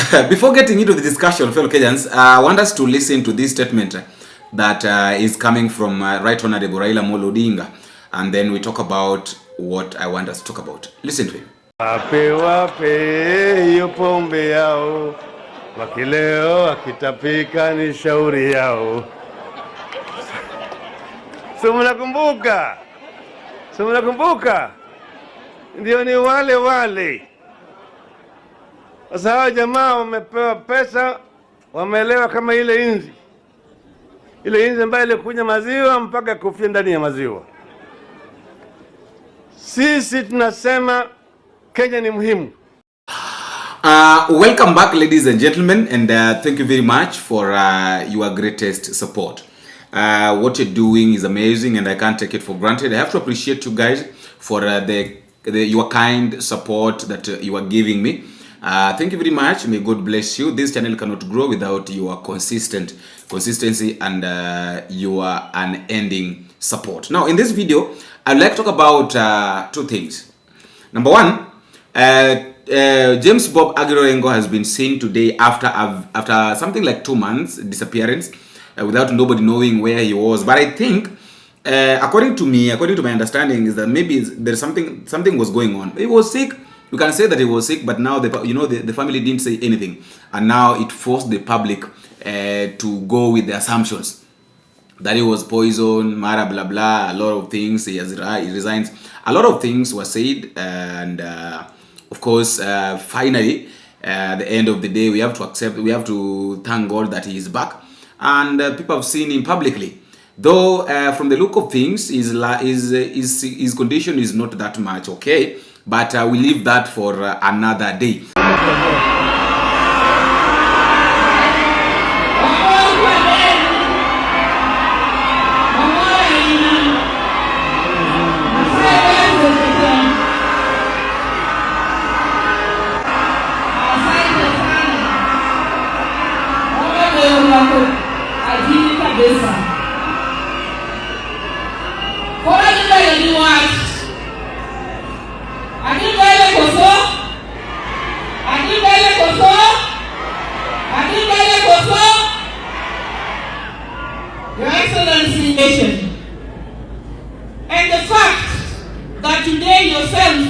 Before getting into the discussion, fellow Kenyans, I want us to listen to this statement that is coming from Right Honorable Raila Odinga, and then we talk about what I want us to talk about. Listen to him. Wape wape hiyo pombe yao, wakileo akitapika ni shauri yao. So mnakumbuka? Ndio ni wale. Sasa hawa jamaa wamepewa pesa, wameelewa kama ile inzi ambayo ilikunya maziwa mpaka kufia ndani ya maziwa. Sisi tunasema Kenya ni muhimu. Welcome back, ladies and gentlemen, and thank you very much for your greatest support. What you're doing is amazing, and I can't take it for granted. I have to appreciate you guys for your kind support that you are giving me. Thank you very much. May God bless you. This channel cannot grow without your consistency and your unending support. Now, in this video, I'd like to talk about two things. Number one, James Bob Orengo has been seen today after something like 2 months disappearance, without nobody knowing where he was. But I think, according to my understanding, is that maybe there's something was going on. He was sick. You can say that he was sick, but now the family didn't say anything, and now it forced the public to go with the assumptions that he was poisoned, blah blah blah. A lot of things. He resigns. A lot of things were said, and of course, finally, at the end of the day, we have to accept. We have to thank God that he is back, and people have seen him publicly. Though from the look of things, his condition is not that much okay. But we leave that for another day. And the fact that today yourself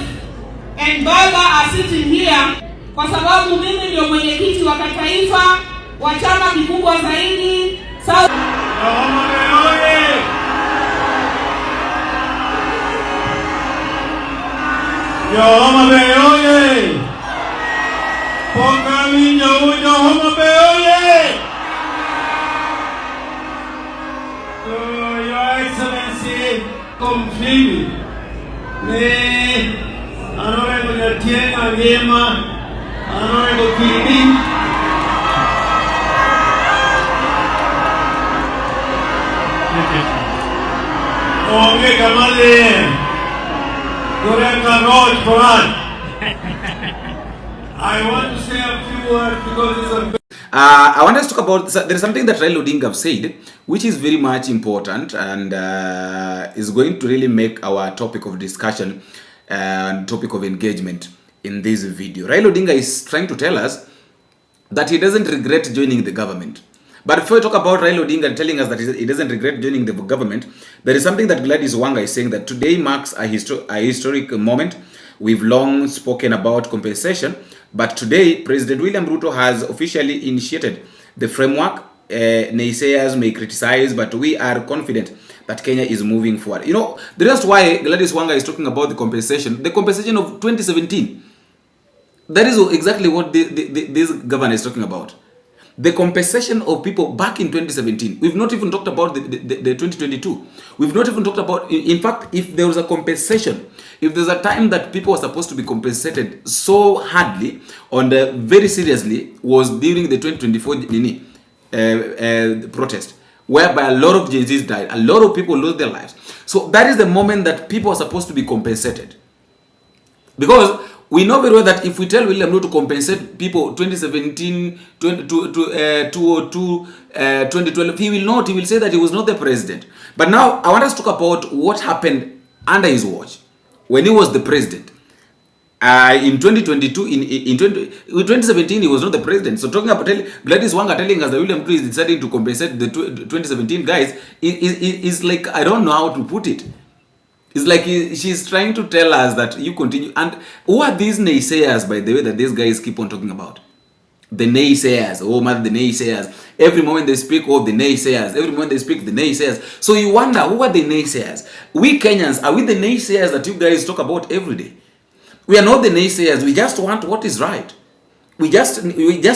and Baba are sitting here kwa sababu mimi ndio mwenyekiti wa kitaifa wa chama kikubwa zaidi Homabay oye! Ponga minyo uno Homabay oye! Your Excellency, completely. Ne, Orengo Nyatienga Ngema, Orengo Kini. Onge kamale. I want to say a few words because it's I want us to talk about, there is something that Raila Odinga have said, which is very much important and is going to really make our topic of discussion and topic of engagement in this video. Raila Odinga is trying to tell us that he doesn't regret joining the government. But before we talk about Raila Odinga telling us that he doesn't regret joining the government, there is something that Gladys Wanga is saying, that today marks a historic moment. We've long spoken about compensation, but today President William Ruto has officially initiated the framework. Naysayers may criticize, but we are confident that Kenya is moving forward. You know, the reason why Gladys Wanga is talking about the compensation of 2017. That is exactly what this governor is talking about. The compensation of people back in 2017. We've not even talked about the 2022. We've not even talked about, in fact, if there was a compensation, if there's a time that people were supposed to be compensated so hardly and very seriously, was during the 2024 protest, whereby a lot of Gen Zs died, a lot of people lost their lives. So that is the moment that people are supposed to be compensated. Because we know very well that if we tell William Ruto to compensate people 2017, 2002, 2012, he will not. He will say that he was not the president. But now I want us to talk about what happened under his watch when he was the president. In 2022, in 2017, he was not the president. So talking about Gladys Wanga telling us that William Ruto is deciding to compensate the 2017 guys is like, I don't know how to put it. It's like she's trying to tell us that you continue. And who are these naysayers, by the way, that these guys keep on talking about? The naysayers. Oh man, the naysayers. Every moment they speak, oh, the naysayers. Every moment they speak, the naysayers. So you wonder, who are the naysayers? We Kenyans, are we the naysayers that you guys talk about every day? We are not the naysayers. We just want what is right. We just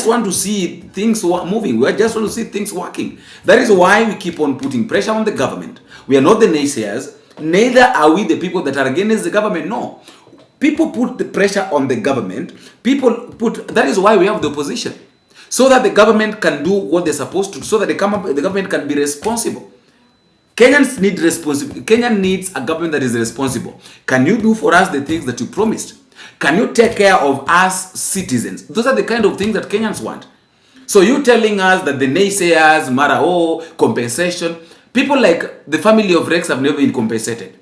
want to see things moving. We just want to see things working. That is why we keep on putting pressure on the government. We are not the naysayers. Neither are we the people that are against the government. No. People put the pressure on the government. That is why we have the opposition. So that the government can do what they're supposed to. So that the government can be responsible. Kenyans need Kenya needs a government that is responsible. Can you do for us the things that you promised? Can you take care of us citizens? Those are the kind of things that Kenyans want. So you telling us that the naysayers, compensation, people like the family of Rex have never been compensated.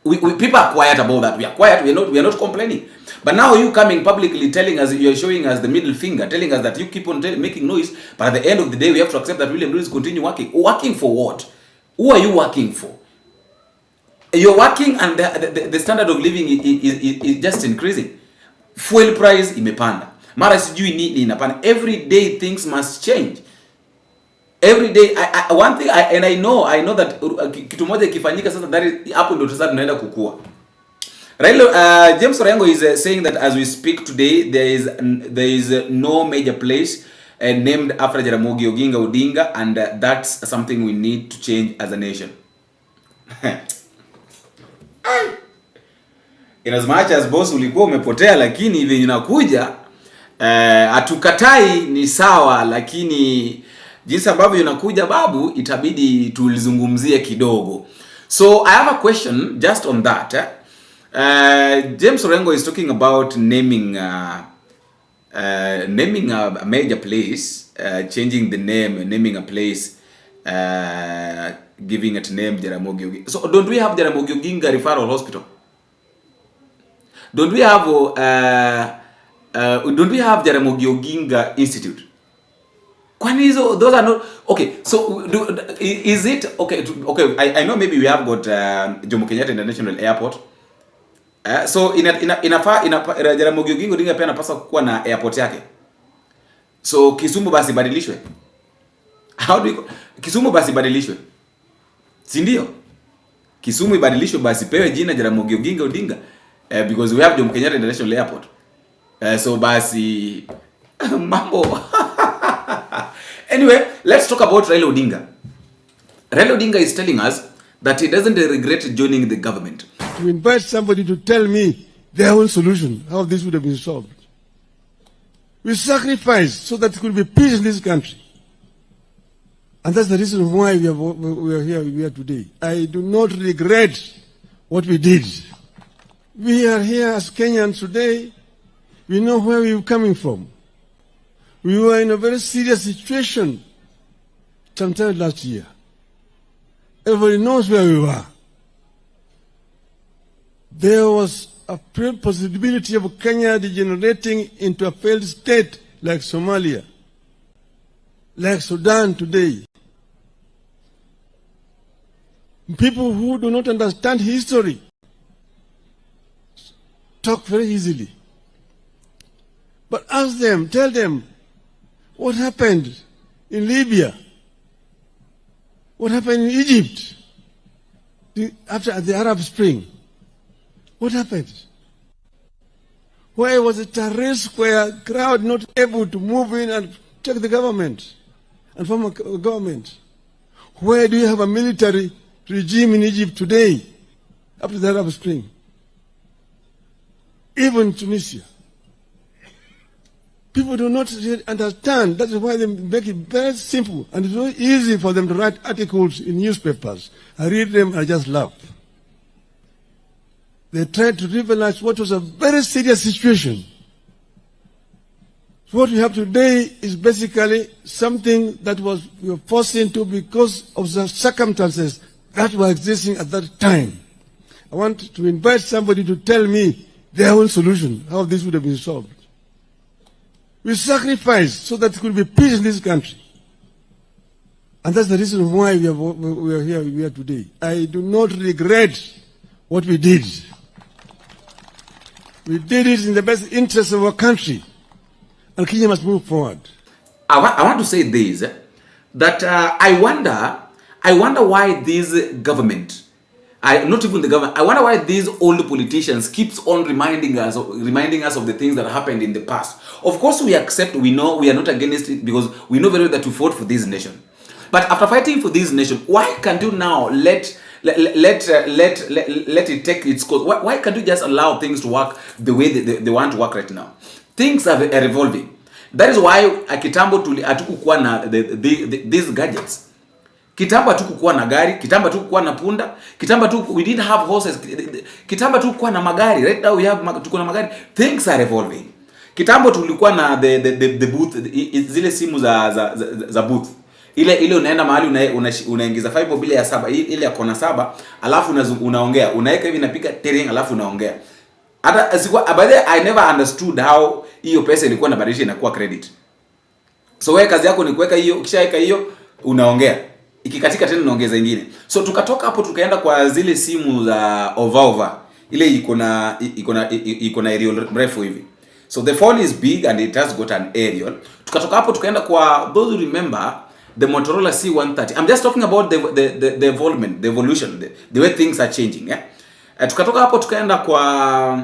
People are quiet about that. We are quiet. We are not complaining. But now you coming publicly telling us, you are showing us the middle finger, telling us that you keep on making noise. But at the end of the day, we have to accept that William Ruto is continue working. Working for what? Who are you working for? You're working and the standard of living is just increasing. Fuel price imepanda. Mara sijui nini inapanda. Every day things must change. Every day one thing I know that kitu moja kifanyika sasa, that is hapo ndio tunaenda kukua. Raila, James Orengo is saying that as we speak today, there is no major place named after Jaramogi Oginga Odinga, and that's something we need to change as a nation. In as much as boss ulikuwa umepotea, lakini hivi unakuja, hatukatai ni sawa, lakini jinsi ambavyo unakuja babu, itabidi tulizungumzie kidogo. So I have a question just on that. James Orengo is talking about naming a major place, changing the name, naming a place, giving it name Jaramogi Oginga. So don't we have Jaramogi Oginga Referral Hospital? Don't we have Jaramogi Oginga Institute? Those are not okay. So is it okay? Okay, I know maybe we have got Jomo Kenyatta International Airport. So inafaa Jaramogi Oginga Odinga pia anapaswa kuwa na airport yake. So Kisumu basi badilishwe. Kisumu basi badilishwe. Si ndio? Kisumu ibadilishwe basi pewe jina Jaramogi Oginga Odinga. Because we have Jomo Kenyatta International Airport. So basi mambo. Anyway, let's talk about Raila Odinga. Raila Odinga is telling us that he doesn't regret joining the government. To invite somebody to tell me their own solution, how this would have been solved. We sacrificed so that there could be peace in this country. And that's the reason why we are here today. I do not regret what we did. We are here as Kenyans today. We know where we were coming from. We were in a very serious situation sometime last year. Everybody knows where we were. There was a possibility of Kenya degenerating into a failed state like Somalia, like Sudan today. People who do not understand history talk very easily. But ask them, tell them, what happened in Libya? What happened in Egypt after the Arab Spring? What happened? Where was it a risk where a crowd not able to move in and take the government and form a government? Where do you have a military regime in Egypt today after the Arab Spring? Even Tunisia. People do not really understand. That is why they make it very simple. And it's very easy for them to write articles in newspapers. I read them, I just laugh. They tried to trivialize what was a very serious situation. So what we have today is basically something that we were forced into because of the circumstances that were existing at that time. I want to invite somebody to tell me their own solution, how this would have been solved. We sacrificed so that there could be peace in this country. And that's the reason why we are here today. I do not regret what we did. We did it in the best interest of our country. And Kenya must move forward. I want to say this, that I wonder why this government, not even the government, I wonder why these old politicians keeps on reminding us of the things that happened in the past. Of course, we accept, we know, we are not against it, because we know very well that we fought for this nation. But after fighting for this nation, why can't you now let it take its course? Why can't you just allow things to work the way they want to work right now? Things are evolving. That is why kitambo hatukukuwa na these gadgets. Kitambo hatukukuwa na gari, kitambo hatukukuwa na punda, kitambo we didn't have horses, kitambo hatukukuwa na magari. Right now we have tuko na magari. Things are evolving. Kitambo tulikuwa na the booth, zile simu za booth. Ile unaenda mahali unaingiza 5 bila ya 7, ile ya kona 7, alafu unaongea. Unaweka hivi napiga tering, alafu unaongea. Hata I never understood how hiyo pesa ilikuwa na badilisha inakuwa credit. So wewe kazi yako ni kuweka hiyo, ukishaweka hiyo unaongea. Ikikatika tena unaongeza nyingine. So tukatoka hapo tukaenda kwa zile simu za over. Ile iko na aerial mrefu hivi. So the phone is big and it has got an aerial. Tukatoka hapo tukaenda kwa, those who remember the Motorola C130. I'm just talking about the evolvement, the evolution, the way things are changing, yeah. Tukatoka hapo tukaenda kwa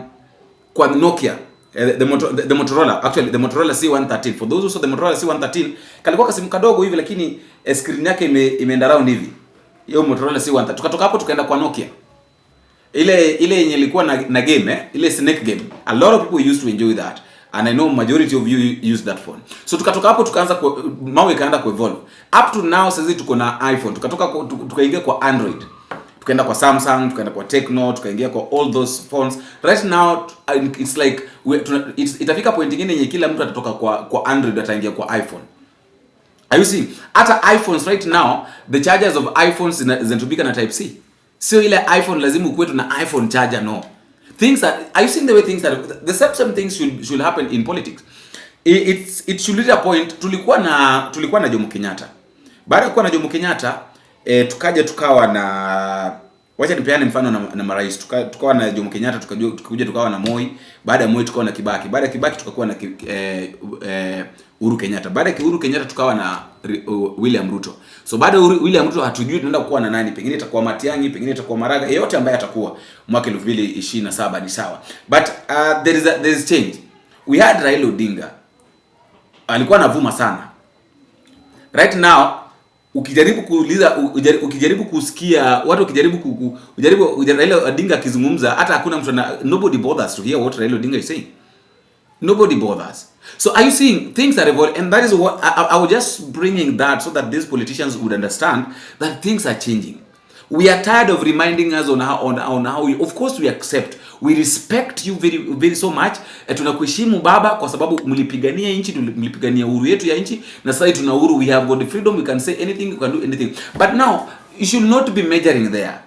Nokia, the Motorola, actually the Motorola C113. For those who saw the Motorola C113, kalikuwa kasimu kadogo hivi, lakini screen yake imeenda round hivi. Hiyo Motorola C113. Tukatoka hapo tukaenda kwa Nokia. Ile yenye ilikuwa na game, ile snake game. A lot of people used to enjoy that. And I know majority of you use that phone. So tukatoka hapo tukaanza mambo ikaanza kuevolve. Up to now sasa tuko na iPhone. Tukaingia kwa Android. Tukaenda kwa Samsung, tukaenda kwa Tecno, tukaingia kwa all those phones. Right now it's like itafika point nyingine yenye kila mtu atatoka kwa Android ataingia kwa iPhone. Are you seeing? Hata iPhones right now, the chargers of iPhones zinatumika na type C. Sio ile iPhone lazima ukuwe na iPhone charger, no. Are you seeing the way things are? The same things should happen in politics. It should reach a point. Tulikuwa na Jomo Kenyatta. Baada ya kuwa na Jomo Kenyatta, tukawa na, wacha nipeane mfano na marais. Tukawa na Jomo Kenyatta, tukawa na Moi. Baada ya Moi tukawa na Kibaki. Baada ya Kibaki tukakuwa na Uhuru Kenyatta. Baada ya Uhuru Kenyatta tukawa na William Ruto. So baada ya William Ruto hatujui tunaenda kuwa na nani. Pengine itakuwa Matiang'i, pengine itakuwa Maraga, yeyote ambaye atakuwa mwaka 2027 ni sawa. But there is change. We had Raila Odinga. Alikuwa anavuma sana. Right now ukijaribu kusikia watu Raila Odinga akizungumza, hata hakuna mtu, nobody bothers to hear what Raila Odinga is saying. Nobody bothers. So are you seeing things are evolving? And that is what I was just bringing that so that these politicians would understand that things are changing. We are tired of reminding us on how we, of course we accept, we respect you very very so much. Tunakuheshimu baba kwa sababu mlipigania nchi, mlipigania uhuru yetu ya nchi, na sasa tuna uhuru, we have got the freedom, we can say anything, we can do anything. But now you should not be measuring there.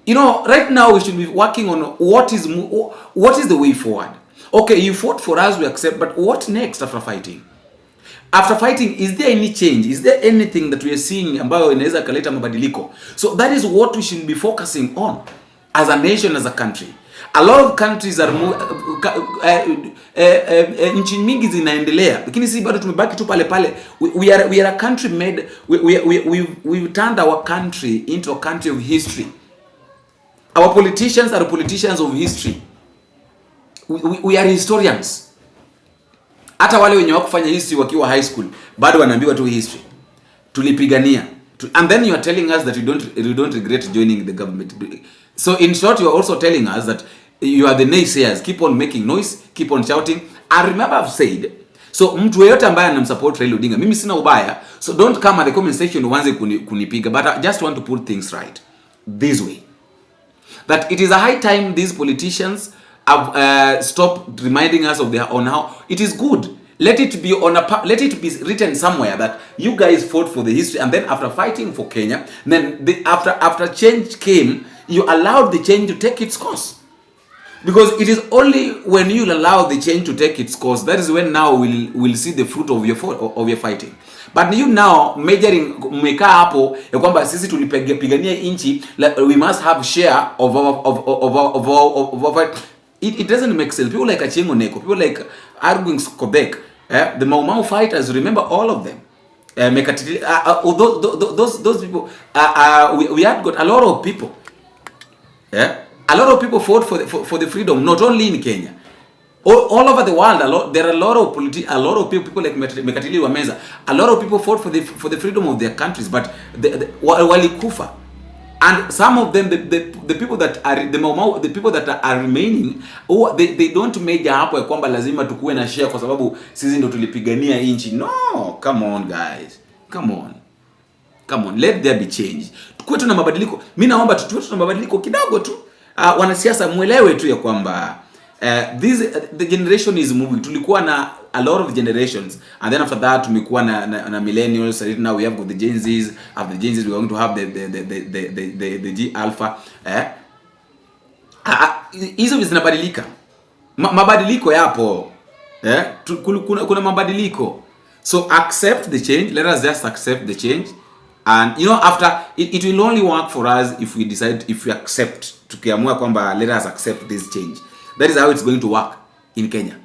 You know, right now we should be working on what is the way forward. Okay, you fought for us, we accept, but what next after fighting? After fighting, is there any change? Is there anything that we are seeing ambayo inaweza kaleta mabadiliko? So that is what we should be focusing on as a nation, as a country. A lot of countries are nchi mingi zinaendelea, lakini sisi bado tumebaki tu pale pale. We are a country made, we've turned our country into a country of history. Our politicians are politicians of history. We are historians. Hata wale wenye wakufanya history wakiwa high school bado wanaambiwa tu history. Tulipigania. And then you are telling us that you don't regret joining the government. So in short, you are also telling us that you are the naysayers. Keep on making noise, keep on shouting. I remember I've said, so mtu yeyote ambaye anamsupport Raila Odinga, mimi sina ubaya. So don't come at the comment section uanze kunipiga, but I just want to put things right this way. That it is a high time these politicians have stopped reminding us of their own how it is good. Let it be written somewhere that you guys fought for the history, and then after fighting for Kenya, then after change came, you allowed the change to take its course. Because it is only when you allow the change to take its course, that is when now we'll see the fruit of your fighting. But you now measuring mmekaa hapo ya kwamba sisi tulipigania inchi, we must have share of our it doesn't make sense. People like Achengo Neko, people like Arguing Skobek, the Mau Mau fighters, remember all of them. Those people, we had got a lot of people. Yeah, a lot of people fought for the freedom, not only in Kenya, all over the world. There are a lot of people like Mekatili Wameza. A lot of people fought for the freedom of their countries, but walikufa. And some of them, the people that are the people that are remaining, they don't measure hapo ya kwamba lazima tukue na share kwa sababu sisi ndo tulipigania inchi. No, come on guys, come on, let there be change. Tukue tuna mabadiliko. Mimi naomba tuwe tuna mabadiliko kidogo tu. Wanasiasa muelewe tu ya kwamba the generation is moving. Tulikuwa na a lot of generations, and then after that tumekuwa na millennials. Right now we have got the Gen Zs. After the Gen Zs we are going to have the G Alpha. Hizo zinabadilika. Mabadiliko yapo. Kuna mabadiliko. So accept the change. Let us just accept the change. And you know, after it will only work for us if we decide, if we accept, tukiamua kwamba let us accept this change. That is how it's going to work in Kenya.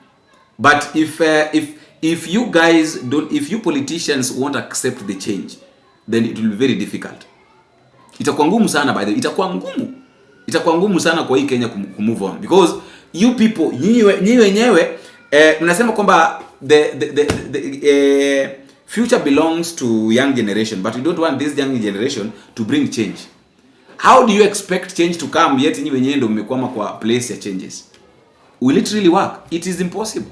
But if you guys don't, if you politicians won't accept the change, then it will be very difficult. Itakuwa ngumu sana, by the way. Itakuwa ngumu sana kwa hii Kenya move on, because you people, nyinyi wenyewe mnasema kwamba the future belongs to young generation, but you don't want this young generation to bring change. How do you expect change to come yet nyinyi wenyewe ndio mmekwama kwa place ya changes? Will it really work? It is impossible.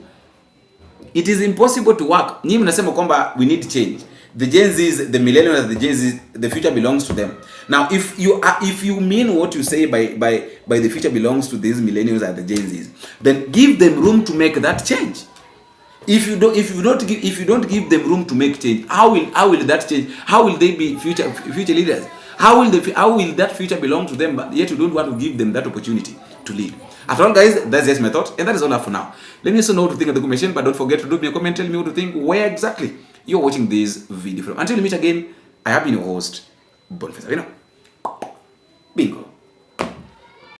It is impossible to work. Nyinyi mnasema kwamba we need change. The Gen Zs, the millennials, the Gen Zs, the future belongs to them. Now, if you mean what you say by the future belongs to these millennials and the Gen Zs, then give them room to make that change. If you don't give them room to make change, how will that change? How will they be future leaders? How will that future belong to them, but yet you don't want to give them that opportunity to lead? After all, guys, that's just my thought, and that is all I have for now. Let me also know what you think of the comment, but don't forget to drop me a comment, tell me what you think, where exactly you're watching this video from. Until we meet again, I have been your host, Boniface. Bingo.